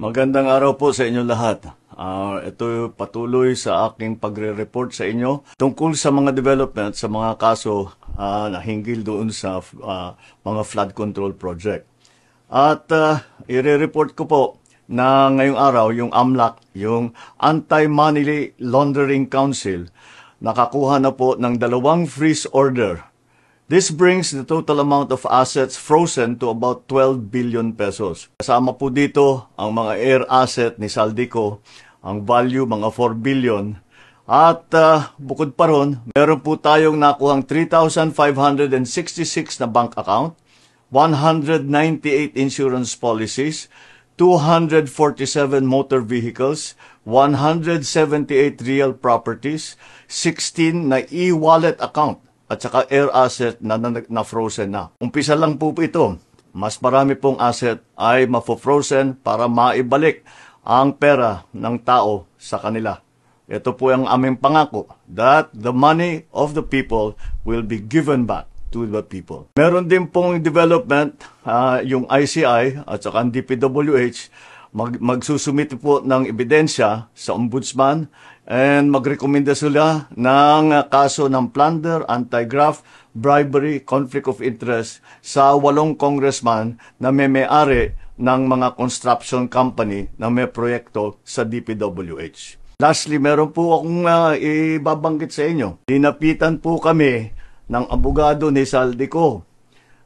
Magandang araw po sa inyo lahat. Ito patuloy sa aking pagre-report sa inyo tungkol sa mga development sa mga kaso na hinggil doon sa mga flood control project. At i-report ko po na ngayong araw yung AMLAC, yung Anti-Money Laundering Council, nakakuha na po ng 2 freeze order. This brings the total amount of assets frozen to about 12 billion pesos. Kasama po dito ang mga air asset ni Saldico, ang value mga 4 billion. At bukod pa ron, meron po tayong nakuhang 3,566 na bank account, 198 insurance policies, 247 motor vehicles, 178 real properties, 16 na e-wallet account, at saka air asset na frozen na. Umpisa lang po ito. Mas marami pong asset ay mafo-frozen para maibalik ang pera ng tao sa kanila. Ito po ang aming pangako that the money of the people will be given back to the people. Meron din pong development, yung ICI at saka ang DPWH, magsusumite po ng ebidensya sa ombudsman and magrekomenda sila ng kaso ng plunder, anti-graft, bribery, conflict of interest sa 8 congressman na may-ari ng mga construction company na may proyekto sa DPWH. Lastly, meron po akong ibabanggit sa inyo. Dinapitan po kami ng abogado ni Saldico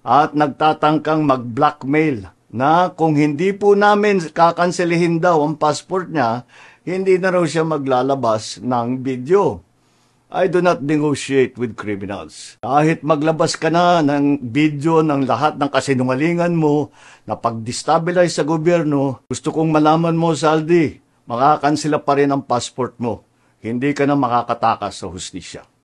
at nagtatangkang mag-blackmail na kung hindi po namin kakanselihin daw ang passport niya, hindi na raw siya maglalabas ng video. I do not negotiate with criminals. Kahit maglabas ka na ng video ng lahat ng kasinungalingan mo na pag-destabilize sa gobyerno, gusto kong malaman mo, Saldi, makakansela pa rin ang passport mo. Hindi ka na makakatakas sa hustisya.